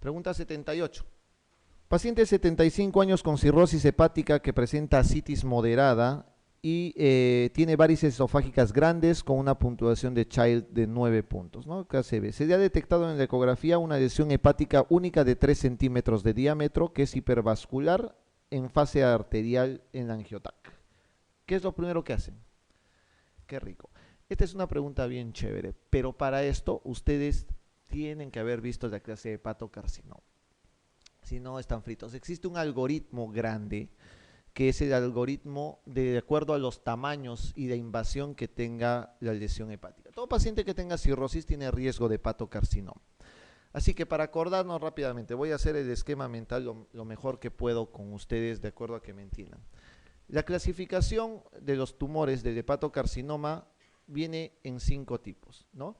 Pregunta 78. Paciente de 75 años con cirrosis hepática que presenta asitis moderada y tiene varices esofágicas grandes con una puntuación de Child de 9 puntos, ¿no? KCB. Se le ha detectado en la ecografía una lesión hepática única de 3 centímetros de diámetro que es hipervascular en fase arterial en la angiotac. ¿Qué es lo primero que hacen? Qué rico. Esta es una pregunta bien chévere, pero para esto ustedes tienen que haber visto la clase de hepatocarcinoma. Si no, están fritos. Existe un algoritmo grande, que es el algoritmo de acuerdo a los tamaños y de invasión que tenga la lesión hepática. Todo paciente que tenga cirrosis tiene riesgo de hepatocarcinoma. Así que para acordarnos rápidamente, voy a hacer el esquema mental lo mejor que puedo con ustedes de acuerdo a que me entiendan. La clasificación de los tumores del hepatocarcinoma viene en 5 tipos, ¿no?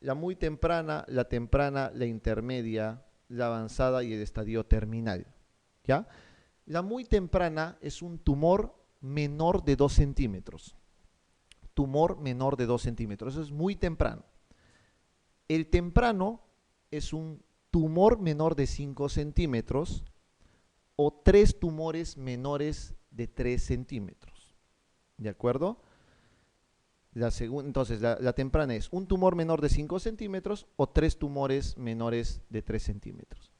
La muy temprana, la intermedia, la avanzada y el estadio terminal, ¿ya? La muy temprana es un tumor menor de 2 centímetros. Tumor menor de 2 centímetros, eso es muy temprano. El temprano es un tumor menor de 5 centímetros o 3 tumores menores de 3 centímetros, ¿de acuerdo? Entonces, la temprana es un tumor menor de 5 centímetros o 3 tumores menores de 3 centímetros.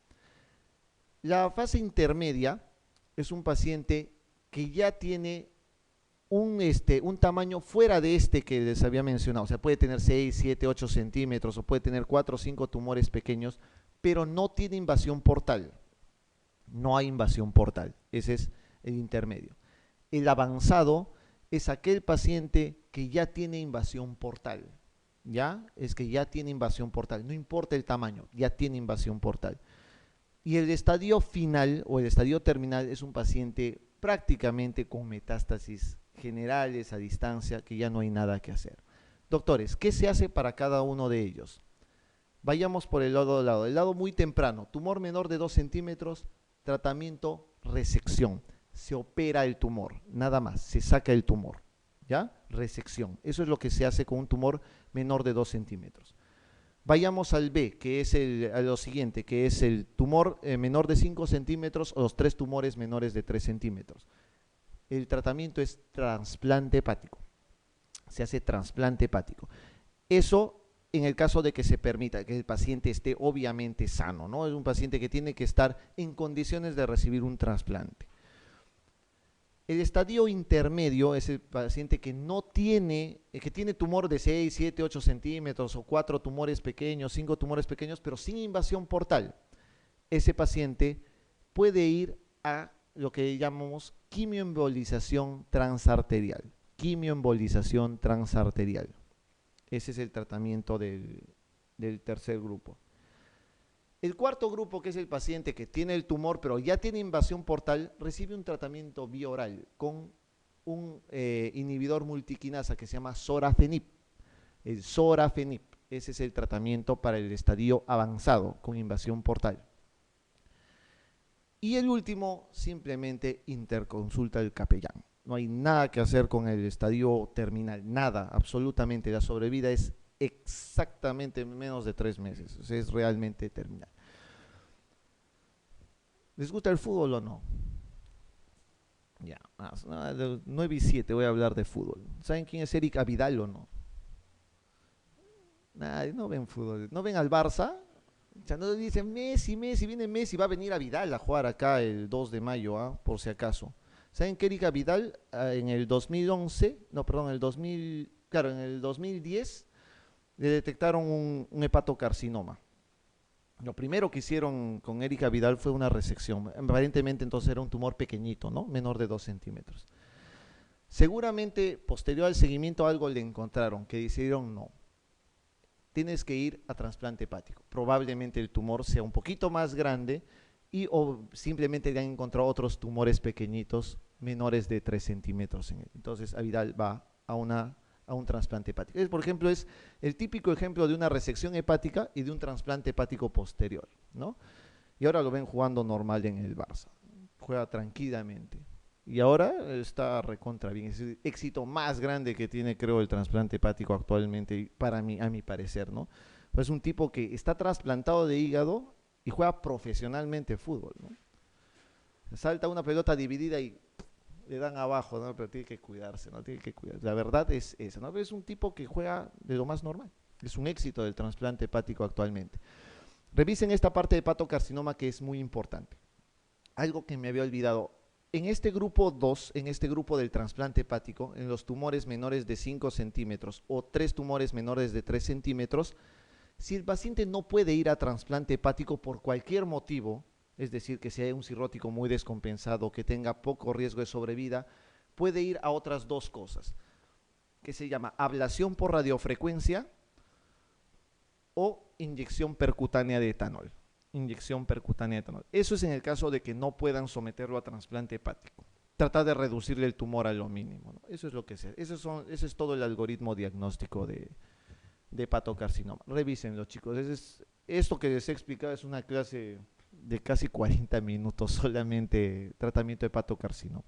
La fase intermedia es un paciente que ya tiene un tamaño fuera de este que les había mencionado. O sea, puede tener 6, 7, 8 centímetros o puede tener 4 o 5 tumores pequeños, pero no tiene invasión portal. No hay invasión portal. Ese es el intermedio. El avanzado es aquel paciente que ya tiene invasión portal, ¿ya? Es que ya tiene invasión portal, no importa el tamaño, ya tiene invasión portal. Y el estadio final o el estadio terminal es un paciente prácticamente con metástasis generales a distancia, que ya no hay nada que hacer. Doctores, ¿qué se hace para cada uno de ellos? Vayamos por el lado. El lado muy temprano, tumor menor de 2 centímetros, tratamiento resección. Se opera el tumor, nada más, se saca el tumor, ¿ya? Resección. Eso es lo que se hace con un tumor menor de 2 centímetros. Vayamos al B, que es a lo siguiente, que es el tumor menor de 5 centímetros o los 3 tumores menores de 3 centímetros. El tratamiento es trasplante hepático. Se hace trasplante hepático. Eso en el caso de que se permita que el paciente esté obviamente sano, ¿no? Es un paciente que tiene que estar en condiciones de recibir un trasplante. El estadio intermedio es el paciente que no tiene, que tiene tumor de 6, 7, 8 centímetros o 4 tumores pequeños, 5 tumores pequeños, pero sin invasión portal. Ese paciente puede ir a lo que llamamos quimioembolización transarterial. Quimioembolización transarterial. Ese es el tratamiento del tercer grupo. El cuarto grupo, que es el paciente que tiene el tumor pero ya tiene invasión portal, recibe un tratamiento bioral con un inhibidor multiquinasa que se llama sorafenib. El sorafenib, ese es el tratamiento para el estadio avanzado con invasión portal. Y el último, simplemente interconsulta del capellán. No hay nada que hacer con el estadio terminal, nada, absolutamente. La sobrevida es exactamente menos de 3 meses, o sea, es realmente terminal. ¿Les gusta el fútbol o no? Ya, 9 y 7 voy a hablar de fútbol. ¿Saben quién es Eric Abidal o no? Nadie, no ven fútbol. ¿No ven al Barça? O sea, no dicen Messi, viene Messi, va a venir a Vidal a jugar acá el 2 de mayo, por si acaso. ¿Saben que Eric Abidal en el 2011, no, perdón, en el 2010 le detectaron un hepatocarcinoma? Lo primero que hicieron con Erika Vidal fue una resección. Aparentemente entonces era un tumor pequeñito, ¿no? Menor de 2 centímetros. Seguramente posterior al seguimiento algo le encontraron, que decidieron no. Tienes que ir a trasplante hepático. Probablemente el tumor sea un poquito más grande o simplemente le han encontrado otros tumores pequeñitos menores de 3 centímetros en él. Entonces Vidal va a un trasplante hepático. Por ejemplo, es el típico ejemplo de una resección hepática y de un trasplante hepático posterior, ¿no? Y ahora lo ven jugando normal en el Barça. Juega tranquilamente. Y ahora está recontra bien. Es el éxito más grande que tiene, creo, el trasplante hepático actualmente, para mí, a mi parecer, ¿no? Pues es un tipo que está trasplantado de hígado y juega profesionalmente fútbol, ¿no? Salta una pelota dividida y le dan abajo, ¿no? Pero tiene que cuidarse, ¿no? Tiene que cuidarse. La verdad es esa, ¿no? Es un tipo que juega de lo más normal. Es un éxito del trasplante hepático actualmente. Revisen esta parte de hepatocarcinoma que es muy importante. Algo que me había olvidado. En este grupo 2, en este grupo del trasplante hepático, en los tumores menores de 5 centímetros o 3 tumores menores de 3 centímetros, si el paciente no puede ir a trasplante hepático por cualquier motivo, es decir, que sea un cirrótico muy descompensado, que tenga poco riesgo de sobrevida, puede ir a otras dos cosas, que se llama ablación por radiofrecuencia o inyección percutánea de etanol. Inyección percutánea de etanol. Eso es en el caso de que no puedan someterlo a trasplante hepático. Tratar de reducirle el tumor a lo mínimo, ¿no? Eso es lo que es. Ese es todo el algoritmo diagnóstico de hepatocarcinoma. Revísenlo, chicos. Esto que les he explicado es una clase de casi 40 minutos solamente tratamiento de hepatocarcinoma.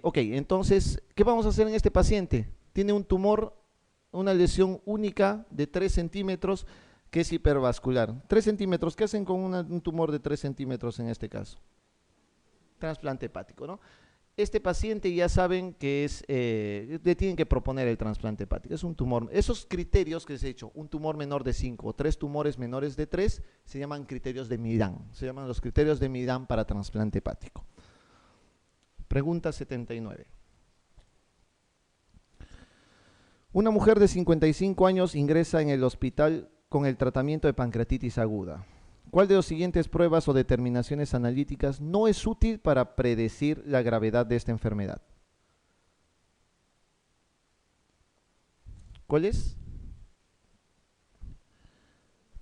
Ok, entonces, ¿qué vamos a hacer en este paciente? Tiene un tumor, una lesión única de 3 centímetros que es hipervascular. 3 centímetros, ¿qué hacen con un tumor de 3 centímetros en este caso? Trasplante hepático, ¿no? Este paciente ya saben que le tienen que proponer el trasplante hepático. Es un tumor. Esos criterios que les he dicho, un tumor menor de 5 o 3 tumores menores de 3, se llaman criterios de Milán. Se llaman los criterios de Milán para trasplante hepático. Pregunta 79. Una mujer de 55 años ingresa en el hospital con el tratamiento de pancreatitis aguda. ¿Cuál de las siguientes pruebas o determinaciones analíticas no es útil para predecir la gravedad de esta enfermedad? ¿Cuál es?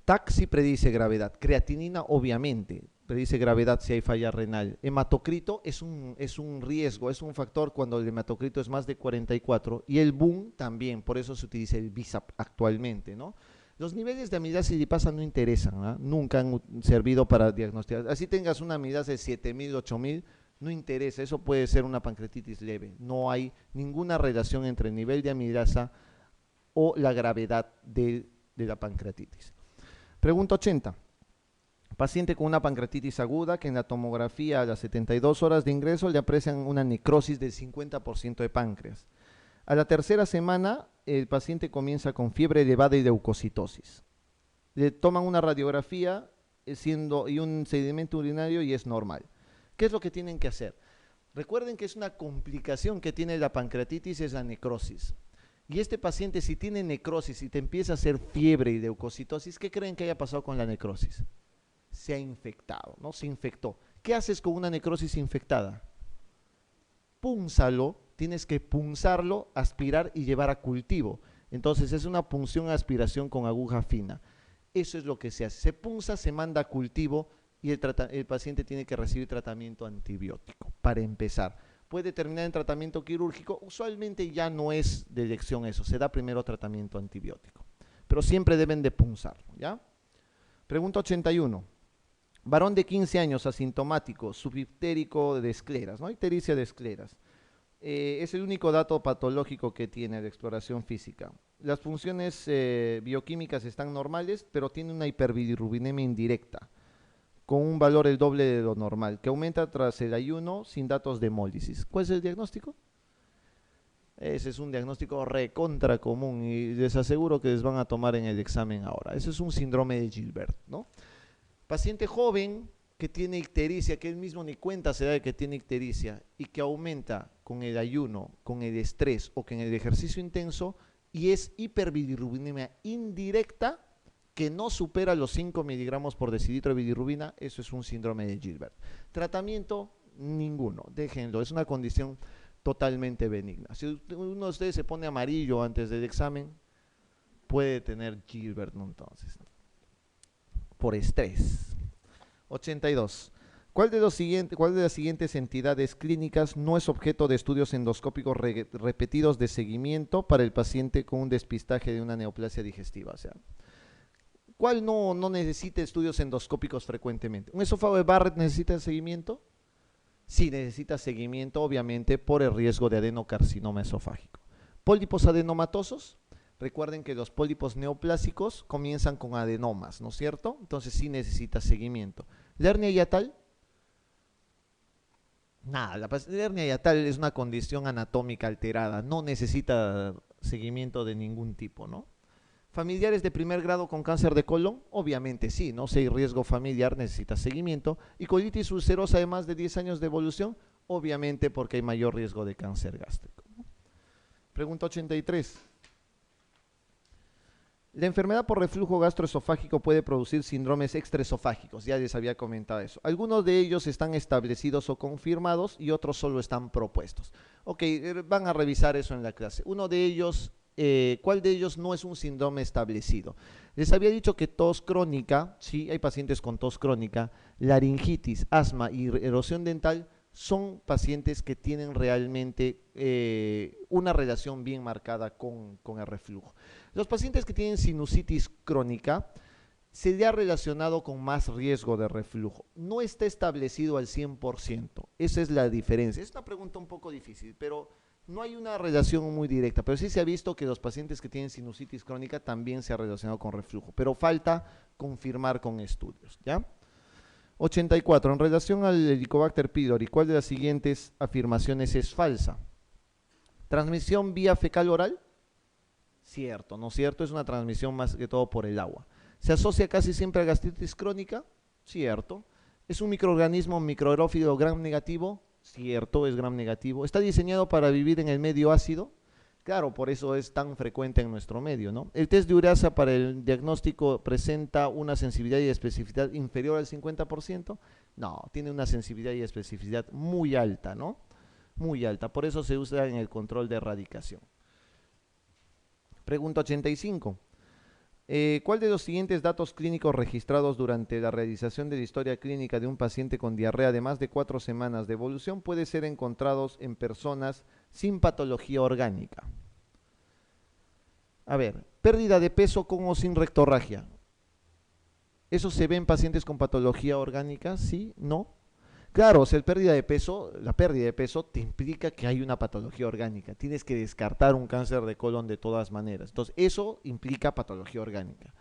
TAC sí predice gravedad. Creatinina obviamente predice gravedad si hay falla renal. Hematocrito es un riesgo, es un factor cuando el hematocrito es más de 44 y el BUN también, por eso se utiliza el BISAP actualmente, ¿no? Los niveles de amilasa y lipasa no interesan, ¿eh? Nunca han servido para diagnosticar. Así tengas una amilasa de 7000, 8000, no interesa, eso puede ser una pancreatitis leve. No hay ninguna relación entre el nivel de amilasa o la gravedad de la pancreatitis. Pregunta 80. Paciente con una pancreatitis aguda que en la tomografía a las 72 horas de ingreso le aprecian una necrosis del 50% de páncreas. A la tercera semana, el paciente comienza con fiebre elevada y leucocitosis. Le toman una radiografía y un sedimento urinario y es normal. ¿Qué es lo que tienen que hacer? Recuerden que es una complicación que tiene la pancreatitis, es la necrosis. Y este paciente, si tiene necrosis y te empieza a hacer fiebre y leucocitosis, ¿qué creen que haya pasado con la necrosis? Se ha infectado, ¿no? Se infectó. ¿Qué haces con una necrosis infectada? Púnzalo. Tienes que punzarlo, aspirar y llevar a cultivo. Entonces es una punción-aspiración con aguja fina. Eso es lo que se hace. Se punza, se manda a cultivo y el paciente tiene que recibir tratamiento antibiótico para empezar. Puede terminar en tratamiento quirúrgico. Usualmente ya no es de elección eso. Se da primero tratamiento antibiótico. Pero siempre deben de punzarlo, ¿ya? Pregunta 81. Varón de 15 años, asintomático, subictérico de escleras, ¿no? Ictericia de escleras. Es el único dato patológico que tiene de exploración física. Las funciones bioquímicas están normales, pero tiene una hiperbilirrubinemia indirecta, con un valor el doble de lo normal, que aumenta tras el ayuno sin datos de hemólisis. ¿Cuál es el diagnóstico? Ese es un diagnóstico recontra común y les aseguro que les van a tomar en el examen ahora. Ese es un síndrome de Gilbert, ¿no? Paciente joven que tiene ictericia, que él mismo ni cuenta se da de que tiene ictericia y que aumenta con el ayuno, con el estrés o con el ejercicio intenso y es hiperbilirrubinemia indirecta que no supera los 5 miligramos por decilitro de bilirrubina, eso es un síndrome de Gilbert. Tratamiento, ninguno, déjenlo, es una condición totalmente benigna. Si uno de ustedes se pone amarillo antes del examen, puede tener Gilbert, ¿no? Entonces, por estrés. 82. ¿Cuál de las siguientes entidades clínicas no es objeto de estudios endoscópicos repetidos de seguimiento para el paciente con un despistaje de una neoplasia digestiva? O sea, ¿cuál no necesita estudios endoscópicos frecuentemente? ¿Un esófago de Barrett necesita seguimiento? Sí, necesita seguimiento, obviamente, por el riesgo de adenocarcinoma esofágico. ¿Pólipos adenomatosos? Recuerden que los pólipos neoplásicos comienzan con adenomas, ¿no es cierto? Entonces sí necesita seguimiento. La hernia hiatal, nada, la hernia hiatal es una condición anatómica alterada, no necesita seguimiento de ningún tipo, ¿no? Familiares de primer grado con cáncer de colon, obviamente sí, ¿no? Si hay riesgo familiar necesita seguimiento. Y colitis ulcerosa de más de 10 años de evolución, obviamente porque hay mayor riesgo de cáncer gástrico. Pregunta 83. La enfermedad por reflujo gastroesofágico puede producir síndromes extraesofágicos, ya les había comentado eso. Algunos de ellos están establecidos o confirmados y otros solo están propuestos. Ok, van a revisar eso en la clase. Uno de ellos, ¿cuál de ellos no es un síndrome establecido? Les había dicho que tos crónica, sí, hay pacientes con tos crónica, laringitis, asma y erosión dental son pacientes que tienen realmente una relación bien marcada con el reflujo. Los pacientes que tienen sinusitis crónica se le ha relacionado con más riesgo de reflujo. No está establecido al 100%, esa es la diferencia. Es una pregunta un poco difícil, pero no hay una relación muy directa, pero sí se ha visto que los pacientes que tienen sinusitis crónica también se ha relacionado con reflujo, pero falta confirmar con estudios, ¿ya? 84. En relación al Helicobacter pylori, ¿cuál de las siguientes afirmaciones es falsa? ¿Transmisión vía fecal oral? Cierto, ¿no es cierto? Es una transmisión más que todo por el agua. ¿Se asocia casi siempre a gastritis crónica? Cierto. ¿Es un microorganismo microaerófilo gram negativo? Cierto, es gram negativo. ¿Está diseñado para vivir en el medio ácido? Claro, por eso es tan frecuente en nuestro medio, ¿no? ¿El test de urasa para el diagnóstico presenta una sensibilidad y especificidad inferior al 50%? No, tiene una sensibilidad y especificidad muy alta, ¿no? Muy alta, por eso se usa en el control de erradicación. Pregunta 85. ¿Cuál de los siguientes datos clínicos registrados durante la realización de la historia clínica de un paciente con diarrea de más de 4 semanas de evolución puede ser encontrados en personas sin patología orgánica? A ver, pérdida de peso con o sin rectorragia. ¿Eso se ve en pacientes con patología orgánica? ¿Sí? ¿No? Claro, o sea, la pérdida de peso te implica que hay una patología orgánica. Tienes que descartar un cáncer de colon de todas maneras. Entonces, eso implica patología orgánica.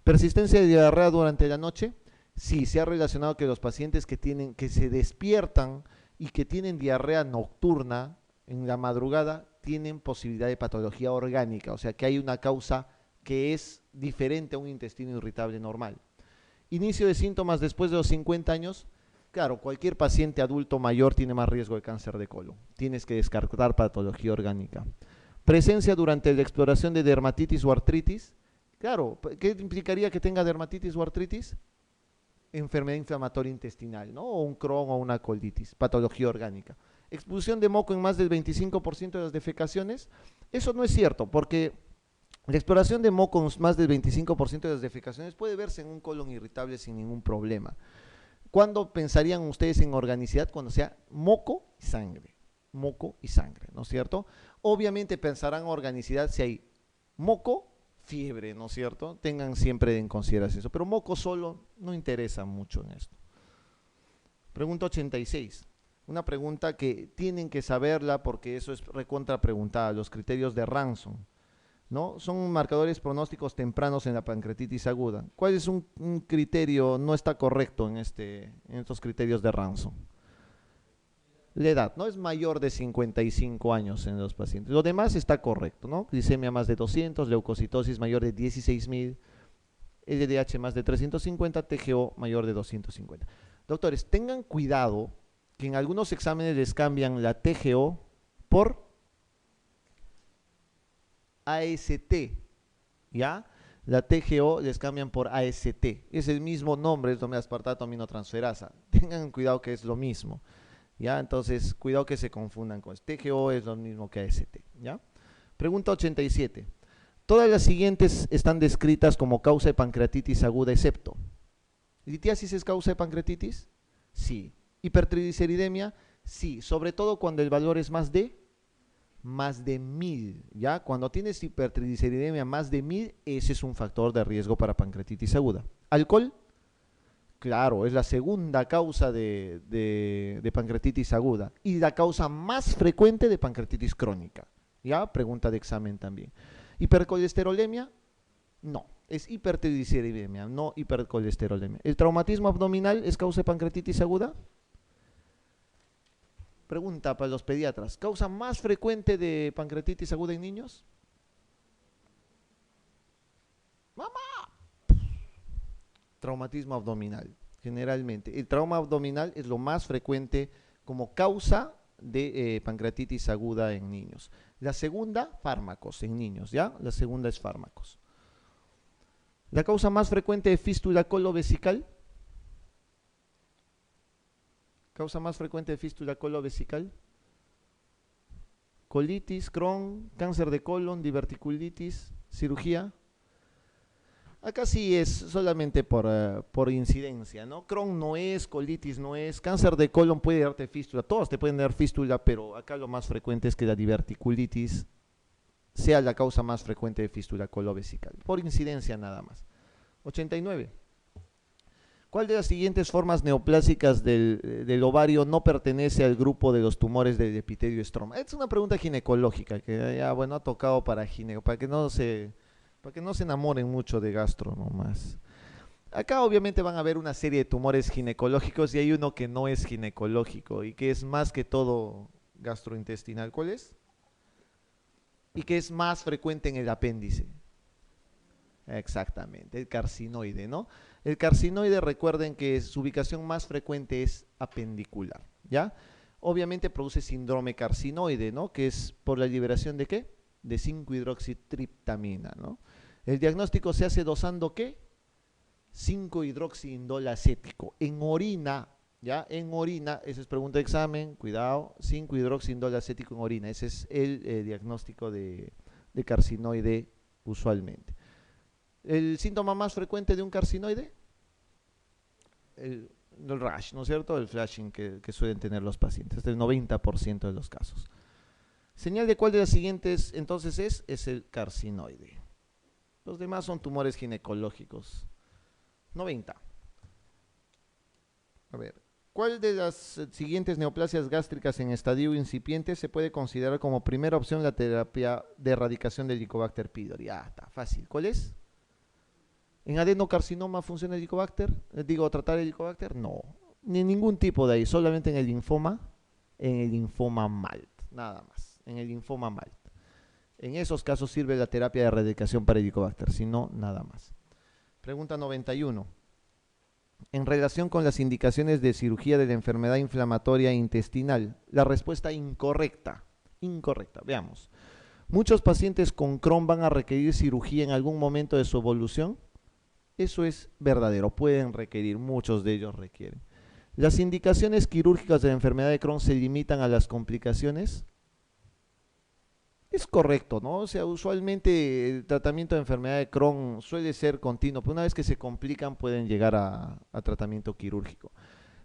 ¿Persistencia de diarrea durante la noche? Sí, se ha relacionado que los pacientes que se despiertan y que tienen diarrea nocturna en la madrugada tienen posibilidad de patología orgánica, o sea que hay una causa que es diferente a un intestino irritable normal. Inicio de síntomas después de los 50 años. Claro, cualquier paciente adulto mayor tiene más riesgo de cáncer de colon. Tienes que descartar patología orgánica. Presencia durante la exploración de dermatitis o artritis. Claro, ¿qué implicaría que tenga dermatitis o artritis? Enfermedad inflamatoria intestinal, ¿no? O un Crohn o una colitis, patología orgánica. Expulsión de moco en más del 25% de las defecaciones. Eso no es cierto, porque la exploración de moco en más del 25% de las defecaciones puede verse en un colon irritable sin ningún problema. ¿Cuándo pensarían ustedes en organicidad? Cuando sea moco y sangre, ¿no es cierto? Obviamente pensarán organicidad si hay moco, fiebre, ¿no es cierto? Tengan siempre en consideración eso, pero moco solo no interesa mucho en esto. Pregunta 86. Una pregunta que tienen que saberla porque eso es recontra preguntada, los criterios de Ranson, ¿no? Son marcadores pronósticos tempranos en la pancreatitis aguda. ¿Cuál es un criterio no está correcto en estos criterios de Ranson? La edad, ¿no? Es mayor de 55 años en los pacientes. Lo demás está correcto, ¿no? Glicemia más de 200, leucocitosis mayor de 16.000, LDH más de 350, TGO mayor de 250. Doctores, tengan cuidado que en algunos exámenes les cambian la TGO por AST, ¿ya? La TGO les cambian por AST. Es el mismo nombre, es aspartato aminotransferasa. Tengan cuidado que es lo mismo, ¿ya? Entonces, cuidado que se confundan con esto. TGO es lo mismo que AST, ¿ya? Pregunta 87. Todas las siguientes están descritas como causa de pancreatitis aguda, excepto. ¿Litiasis es causa de pancreatitis? Sí. ¿Hipertrigliceridemia? Sí, sobre todo cuando el valor es más de 1000, ¿ya? Cuando tienes hipertrigliceridemia más de 1000, ese es un factor de riesgo para pancreatitis aguda. ¿Alcohol? Claro, es la segunda causa de pancreatitis aguda y la causa más frecuente de pancreatitis crónica, ¿ya? Pregunta de examen también. ¿Hipercolesterolemia? No, es hipertrigliceridemia, no hipercolesterolemia. ¿El traumatismo abdominal es causa de pancreatitis aguda? Pregunta para los pediatras. ¿Causa más frecuente de pancreatitis aguda en niños? ¡Mamá! Traumatismo abdominal, generalmente. El trauma abdominal es lo más frecuente como causa de pancreatitis aguda en niños. La segunda, fármacos en niños, ¿ya? La segunda es fármacos. La causa más frecuente de fístula colovesical. Causa más frecuente de fístula colovesical. Colitis, Crohn, cáncer de colon, diverticulitis, cirugía. Acá sí es solamente por incidencia, ¿no? Crohn no es, colitis no es, cáncer de colon puede darte fístula, todos te pueden dar fístula, pero acá lo más frecuente es que la diverticulitis sea la causa más frecuente de fístula colovesical, por incidencia nada más. 89. ¿Cuál de las siguientes formas neoplásicas del ovario no pertenece al grupo de los tumores del epitelio estroma? Es una pregunta ginecológica que ya, bueno, ha tocado para que no se enamoren mucho de gastro nomás. Acá obviamente van a ver una serie de tumores ginecológicos y hay uno que no es ginecológico y que es más que todo gastrointestinal. ¿Cuál es? Y que es más frecuente en el apéndice. Exactamente, el carcinoide, ¿no? El carcinoide, recuerden que su ubicación más frecuente es apendicular, ¿ya? Obviamente produce síndrome carcinoide, ¿no? Que es por la liberación ¿de qué? De 5-hidroxitriptamina, ¿no? El diagnóstico se hace dosando ¿qué? 5-hidroxiindol acético. En orina, ¿ya? En orina, esa es pregunta de examen, cuidado, 5-hidroxiindol acético en orina. Ese es el diagnóstico de carcinoide usualmente. ¿El síntoma más frecuente de un carcinoide? El rash, ¿no es cierto? El flashing que suelen tener los pacientes, del 90% de los casos. ¿Señal de cuál de las siguientes entonces es el carcinoide? Los demás son tumores ginecológicos. 90. A ver, ¿cuál de las siguientes neoplasias gástricas en estadio incipiente se puede considerar como primera opción la terapia de erradicación del Helicobacter pylori? Ah, está fácil. ¿Cuál es? ¿En adenocarcinoma funciona el Helicobacter? ¿Tratar el Helicobacter? No, ni ningún tipo de ahí, solamente en el linfoma MALT, nada más, en el linfoma MALT. En esos casos sirve la terapia de erradicación para Helicobacter, si no, nada más. Pregunta 91. En relación con las indicaciones de cirugía de la enfermedad inflamatoria intestinal, la respuesta incorrecta. Incorrecta, veamos. ¿Muchos pacientes con Crohn van a requerir cirugía en algún momento de su evolución? Eso es verdadero, pueden requerir, muchos de ellos requieren. ¿Las indicaciones quirúrgicas de la enfermedad de Crohn se limitan a las complicaciones? Es correcto, ¿no? O sea, usualmente el tratamiento de enfermedad de Crohn suele ser continuo, pero una vez que se complican pueden llegar a tratamiento quirúrgico.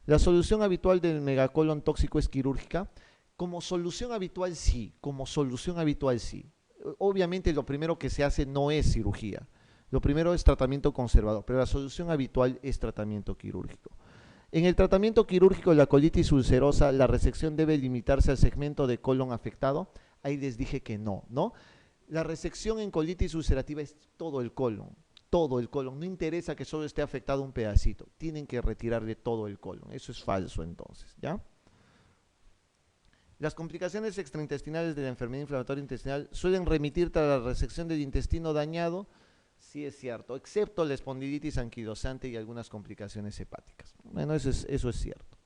¿La solución habitual del megacolon tóxico es quirúrgica? Como solución habitual sí, Obviamente lo primero que se hace no es cirugía. Lo primero es tratamiento conservador, pero la solución habitual es tratamiento quirúrgico. En el tratamiento quirúrgico de la colitis ulcerosa, la resección debe limitarse al segmento de colon afectado. Ahí les dije que no, ¿no? La resección en colitis ulcerativa es todo el colon. No interesa que solo esté afectado un pedacito. Tienen que retirarle todo el colon. Eso es falso entonces, ¿ya? Las complicaciones extraintestinales de la enfermedad inflamatoria intestinal suelen remitir tras la resección del intestino dañado. Sí es cierto, excepto la espondilitis anquilosante y algunas complicaciones hepáticas. Bueno, eso es cierto.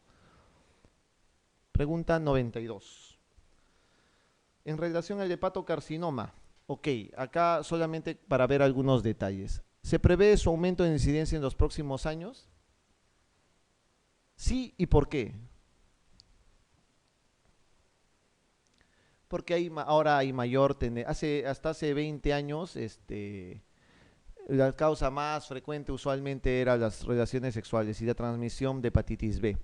Pregunta 92. En relación al hepatocarcinoma, ok, acá solamente para ver algunos detalles. ¿Se prevé su aumento de incidencia en los próximos años? Sí, ¿y por qué? Porque ahora hay mayor tendencia. Hasta hace 20 años, la causa más frecuente usualmente era las relaciones sexuales y la transmisión de hepatitis B.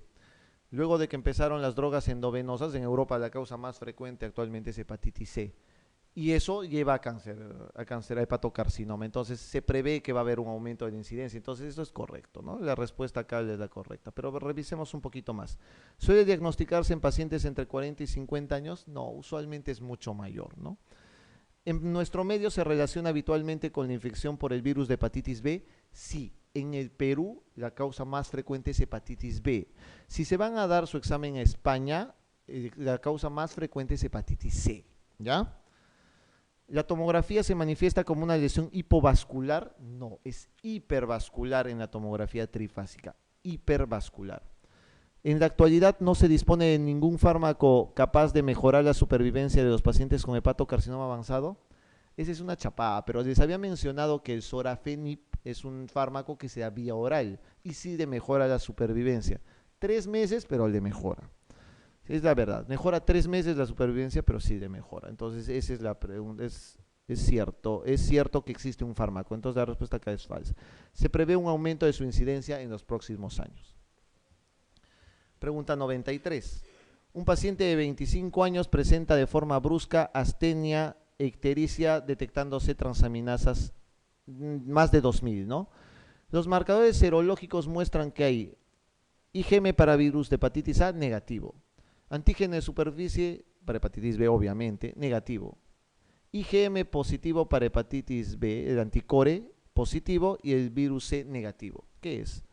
Luego de que empezaron las drogas endovenosas, en Europa la causa más frecuente actualmente es hepatitis C. Y eso lleva a cáncer, a hepatocarcinoma. Entonces se prevé que va a haber un aumento de la incidencia. Entonces eso es correcto, ¿no? La respuesta acá es la correcta. Pero revisemos un poquito más. ¿Suele diagnosticarse en pacientes entre 40 y 50 años? No, usualmente es mucho mayor, ¿no? ¿En nuestro medio se relaciona habitualmente con la infección por el virus de hepatitis B? Sí. En el Perú, la causa más frecuente es hepatitis B. Si se van a dar su examen a España, la causa más frecuente es hepatitis C. ¿Ya? ¿La tomografía se manifiesta como una lesión hipovascular? No, es hipervascular en la tomografía trifásica. Hipervascular. En la actualidad no se dispone de ningún fármaco capaz de mejorar la supervivencia de los pacientes con hepatocarcinoma avanzado. Esa es una chapada, pero les había mencionado que el sorafenib es un fármaco que se da vía oral y sí le mejora la supervivencia. 3 meses, pero le mejora. Es la verdad, mejora 3 meses la supervivencia, pero sí le mejora. Entonces, esa es la pregunta. Es cierto que existe un fármaco. Entonces, la respuesta acá es falsa. Se prevé un aumento de su incidencia en los próximos años. Pregunta 93. Un paciente de 25 años presenta de forma brusca astenia ictericia detectándose transaminasas más de 2000, ¿no? Los marcadores serológicos muestran que hay IgM para virus de hepatitis A negativo, antígeno de superficie para hepatitis B obviamente negativo, IgM positivo para hepatitis B, el anticore positivo y el virus C negativo. ¿Qué es?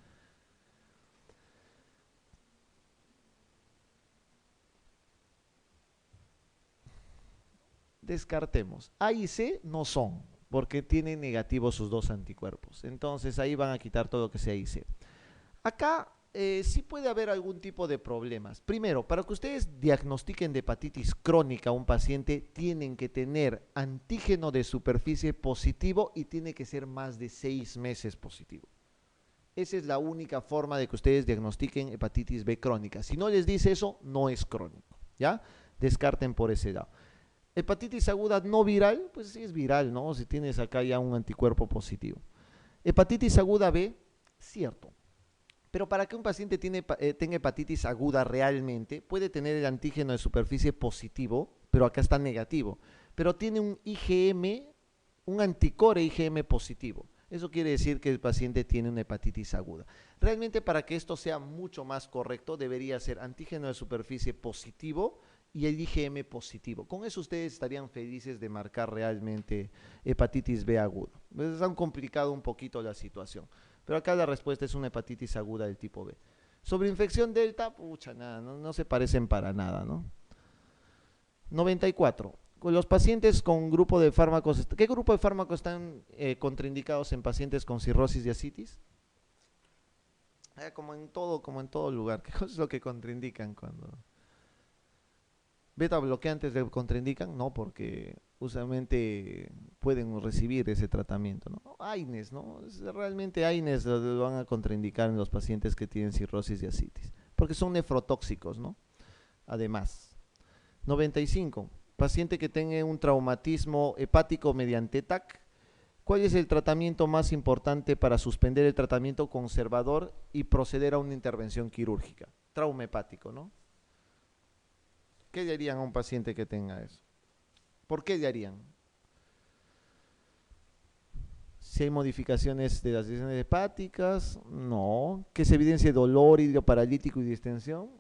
Descartemos. A y C no son, porque tienen negativos sus dos anticuerpos. Entonces ahí van a quitar todo lo que sea A y C. Acá sí puede haber algún tipo de problemas. Primero, para que ustedes diagnostiquen de hepatitis crónica a un paciente, tienen que tener antígeno de superficie positivo y tiene que ser más de 6 meses positivo. Esa es la única forma de que ustedes diagnostiquen hepatitis B crónica. Si no les dice eso, no es crónico. ¿Ya? Descarten por ese lado. Hepatitis aguda no viral, pues sí es viral, ¿no? Si tienes acá ya un anticuerpo positivo. Hepatitis aguda B, cierto. Pero para que un paciente tenga hepatitis aguda realmente, puede tener el antígeno de superficie positivo, pero acá está negativo. Pero tiene un IgM, un anticore IgM positivo. Eso quiere decir que el paciente tiene una hepatitis aguda. Realmente para que esto sea mucho más correcto, debería ser antígeno de superficie positivo y el IgM positivo. Con eso ustedes estarían felices de marcar realmente hepatitis B aguda. Les han complicado un poquito la situación. Pero acá la respuesta es una hepatitis aguda del tipo B. Sobre infección delta, pucha, nada, no se parecen para nada, ¿no? 94. Los pacientes con grupo de fármacos, ¿qué grupo de fármacos están contraindicados en pacientes con cirrosis y ascitis? Como en todo lugar. ¿Qué es lo que contraindican cuando? ¿Beta bloqueantes le contraindican? No, porque usualmente pueden recibir ese tratamiento, ¿no? AINES, ¿no? Realmente AINES lo van a contraindicar en los pacientes que tienen cirrosis y ascitis, porque son nefrotóxicos, ¿no? Además. 95. Paciente que tenga un traumatismo hepático mediante TAC. ¿Cuál es el tratamiento más importante para suspender el tratamiento conservador y proceder a una intervención quirúrgica? Trauma hepático, ¿no? ¿Qué le harían a un paciente que tenga eso? ¿Por qué le harían? Si hay modificaciones de las lesiones hepáticas, no. Que se evidencie dolor idioparalítico y distensión,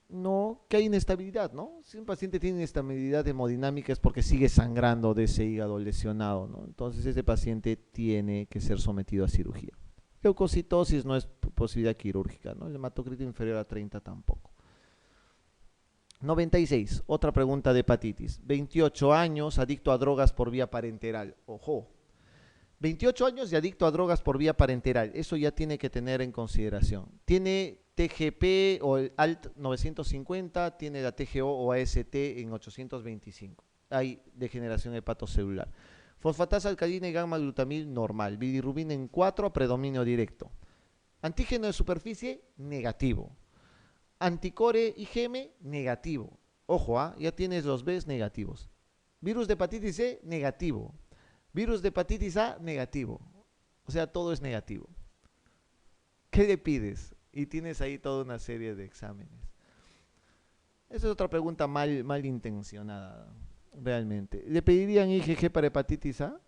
no. Que hay inestabilidad, ¿no? Si un paciente tiene inestabilidad hemodinámica es porque sigue sangrando de ese hígado lesionado, ¿no? Entonces ese paciente tiene que ser sometido a cirugía. Leucocitosis no es posibilidad quirúrgica, ¿no? El hematocrito inferior a 30 tampoco. 96, otra pregunta de hepatitis. 28 años, adicto a drogas por vía parenteral. Ojo, 28 años y adicto a drogas por vía parenteral. Eso ya tiene que tener en consideración. Tiene TGP o el ALT 950, tiene la TGO o AST en 825. Hay degeneración hepatocelular. Fosfatasa alcalina y gamma glutamil normal. Bilirrubina en 4, predominio directo. Antígeno de superficie negativo. Anticore IgM negativo. Ojo, ya tienes los Bs negativos. Virus de hepatitis C negativo. Virus de hepatitis A negativo. O sea, todo es negativo. ¿Qué le pides? Y tienes ahí toda una serie de exámenes. Esa es otra pregunta mal intencionada, realmente. ¿Le pedirían IgG para hepatitis A?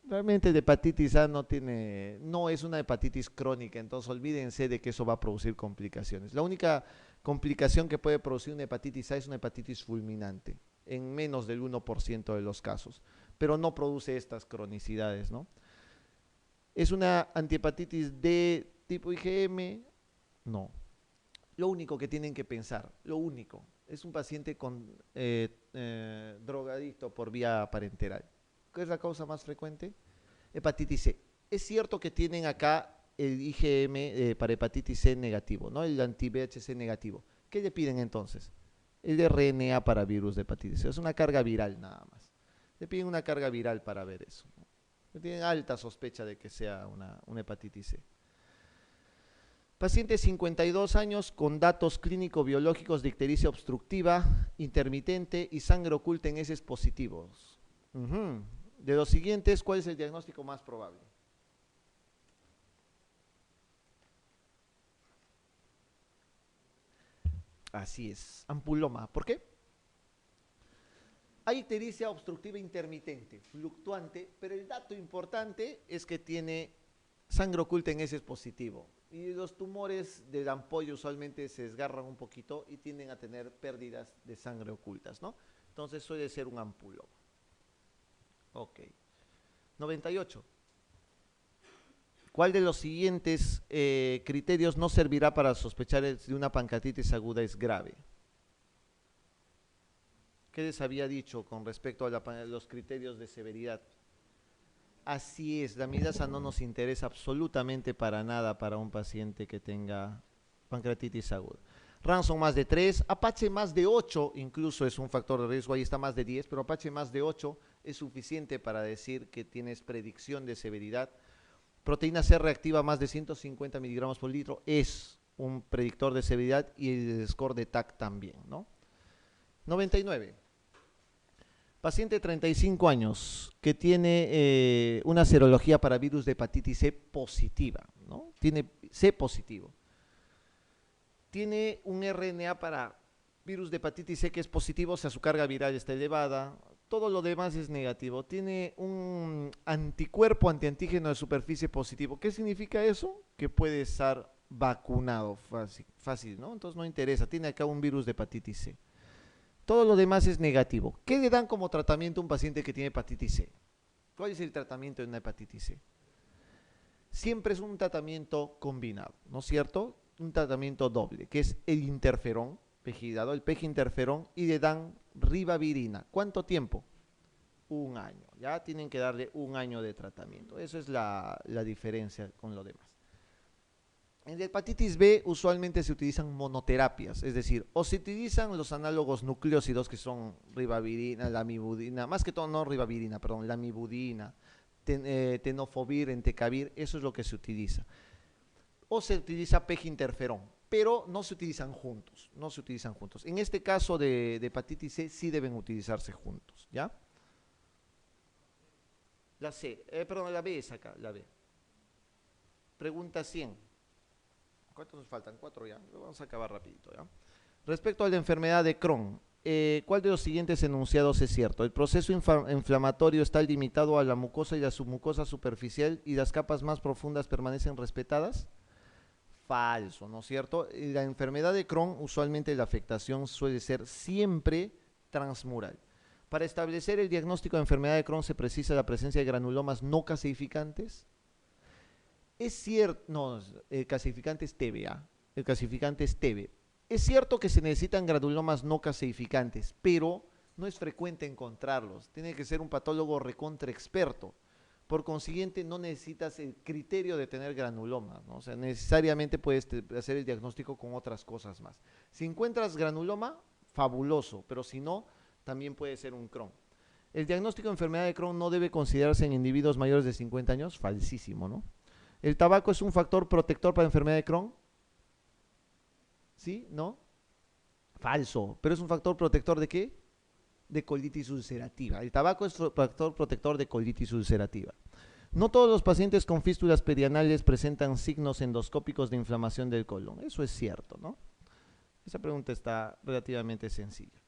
Realmente la hepatitis A no es una hepatitis crónica, entonces olvídense de que eso va a producir complicaciones. La única complicación que puede producir una hepatitis A es una hepatitis fulminante, en menos del 1% de los casos. pero no produce estas cronicidades, ¿no? ¿Es una antihepatitis de tipo IgM? No. Lo único que tienen que pensar, lo único, es un paciente con drogadicto por vía parenteral. ¿Qué es la causa más frecuente? Hepatitis C. Es cierto que tienen acá el IgM para hepatitis C negativo, ¿no? El anti-VHC negativo. ¿Qué le piden entonces? El RNA para virus de hepatitis C. Es una carga viral nada más. Le piden una carga viral para ver eso, ¿no? Tienen alta sospecha de que sea una hepatitis C. Paciente 52 años con datos clínico-biológicos de ictericia obstructiva, intermitente y sangre oculta en heces positivos. De los siguientes, ¿cuál es el diagnóstico más probable? Así es, ampuloma. ¿Por qué? Hay ictericia obstructiva intermitente, fluctuante, pero el dato importante es que tiene sangre oculta en heces positivo. Y los tumores del ampollo usualmente se desgarran un poquito y tienden a tener pérdidas de sangre ocultas, ¿no? Entonces suele ser un ampuloma. Ok. 98. ¿Cuál de los siguientes criterios no servirá para sospechar de una pancreatitis aguda es grave? ¿Qué les había dicho con respecto a los criterios de severidad? Así es, la amilasa no nos interesa absolutamente para nada para un paciente que tenga pancreatitis aguda. Ransom más de 3, Apache más de 8 incluso es un factor de riesgo, ahí está más de 10, pero Apache más de 8 es suficiente para decir que tienes predicción de severidad. Proteína C reactiva más de 150 miligramos por litro es un predictor de severidad y el score de TAC también, ¿no? 99. Paciente de 35 años que tiene una serología para virus de hepatitis C positiva, ¿no? Tiene C positivo. Tiene un RNA para virus de hepatitis C que es positivo, o sea, su carga viral está elevada. Todo lo demás es negativo. Tiene un anticuerpo antiantígeno de superficie positivo. ¿Qué significa eso? Que puede estar vacunado fácil, ¿no? Entonces no interesa. Tiene acá un virus de hepatitis C. Todo lo demás es negativo. ¿Qué le dan como tratamiento a un paciente que tiene hepatitis C? ¿Cuál es el tratamiento de una hepatitis C? Siempre es un tratamiento combinado, ¿no es cierto? Un tratamiento doble, que es el interferón, pegidado, el peginterferón, y le dan ribavirina. ¿Cuánto tiempo? Un año. Ya tienen que darle un año de tratamiento. Eso es la diferencia con lo demás. En la hepatitis B usualmente se utilizan monoterapias, es decir, o se utilizan los análogos nucleósidos que son ribavirina, lamivudina, más que todo no ribavirina, perdón, lamivudina, tenofovir, entecavir, eso es lo que se utiliza. O se utiliza peginterferón, pero no se utilizan juntos, no se utilizan juntos. En este caso de hepatitis C sí deben utilizarse juntos, ¿ya? La C, perdón, la B es acá, la B. Pregunta 100. ¿Cuántos nos faltan? 4 ya. Lo vamos a acabar rapidito, ¿ya? Respecto a la enfermedad de Crohn, ¿cuál de los siguientes enunciados es cierto? El proceso inflamatorio está limitado a la mucosa y la submucosa superficial y las capas más profundas permanecen respetadas. Falso, ¿no es cierto? La enfermedad de Crohn, usualmente la afectación suele ser siempre transmural. Para establecer el diagnóstico de enfermedad de Crohn se precisa la presencia de granulomas no calcificantes. Es cierto, no, el calcificante es TBA, el calcificante es TB. Es cierto que se necesitan granulomas no calcificantes, pero no es frecuente encontrarlos. Tiene que ser un patólogo recontra experto. Por consiguiente, no necesitas el criterio de tener granuloma, ¿no? O sea, necesariamente puedes hacer el diagnóstico con otras cosas más. Si encuentras granuloma, fabuloso, pero si no, también puede ser un Crohn. El diagnóstico de enfermedad de Crohn no debe considerarse en individuos mayores de 50 años, falsísimo, ¿no? ¿El tabaco es un factor protector para la enfermedad de Crohn? ¿Sí? ¿No? Falso. ¿Pero es un factor protector de qué? De colitis ulcerativa. El tabaco es factor protector de colitis ulcerativa. No todos los pacientes con fístulas perianales presentan signos endoscópicos de inflamación del colon. Eso es cierto, ¿no? Esa pregunta está relativamente sencilla.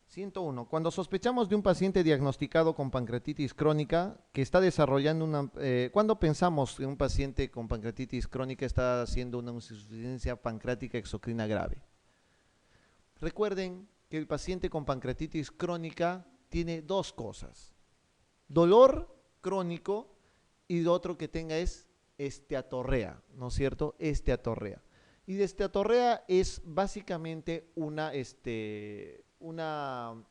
101. Cuando sospechamos de un paciente diagnosticado con pancreatitis crónica que está desarrollando cuando pensamos que un paciente con pancreatitis crónica está haciendo una insuficiencia pancreática exocrina grave. Recuerden que el paciente con pancreatitis crónica tiene dos cosas: dolor crónico, y lo otro que tenga es esteatorrea, ¿no es cierto? Esteatorrea. Y de esteatorrea es básicamente una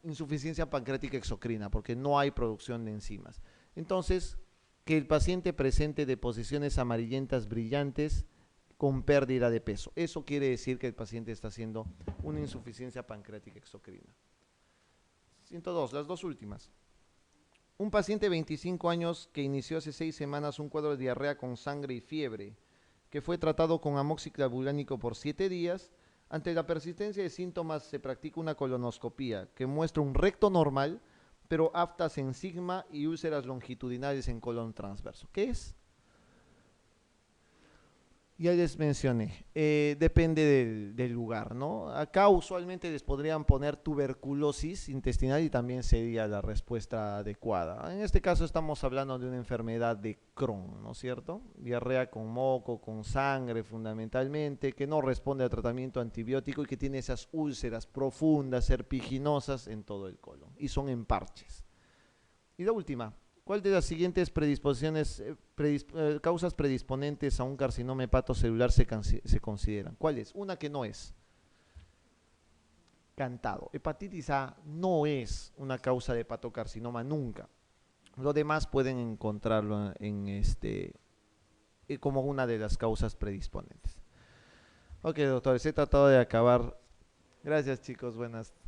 insuficiencia pancreática exocrina, porque no hay producción de enzimas. Entonces, que el paciente presente deposiciones amarillentas brillantes con pérdida de peso. Eso quiere decir que el paciente está haciendo una insuficiencia pancreática exocrina. 102, las dos últimas. Un paciente de 25 años que inició hace 6 semanas un cuadro de diarrea con sangre y fiebre, que fue tratado con amoxiclavulánico por 7 días. Ante la persistencia de síntomas se practica una colonoscopía que muestra un recto normal, pero aftas en sigma y úlceras longitudinales en colon transverso. ¿Qué es? Ya les mencioné, depende del lugar, ¿no? Acá usualmente les podrían poner tuberculosis intestinal y también sería la respuesta adecuada. En este caso estamos hablando de una enfermedad de Crohn, ¿no es cierto? Diarrea con moco, con sangre fundamentalmente, que no responde a tratamiento antibiótico y que tiene esas úlceras profundas, serpiginosas en todo el colon y son en parches. Y la última. ¿Cuál de las siguientes causas predisponentes a un carcinoma hepatocelular se consideran? ¿Cuál es? Una que no es. Cantado. Hepatitis A no es una causa de hepatocarcinoma nunca. Lo demás pueden encontrarlo como una de las causas predisponentes. Ok, doctores, he tratado de acabar. Gracias, chicos. Buenas.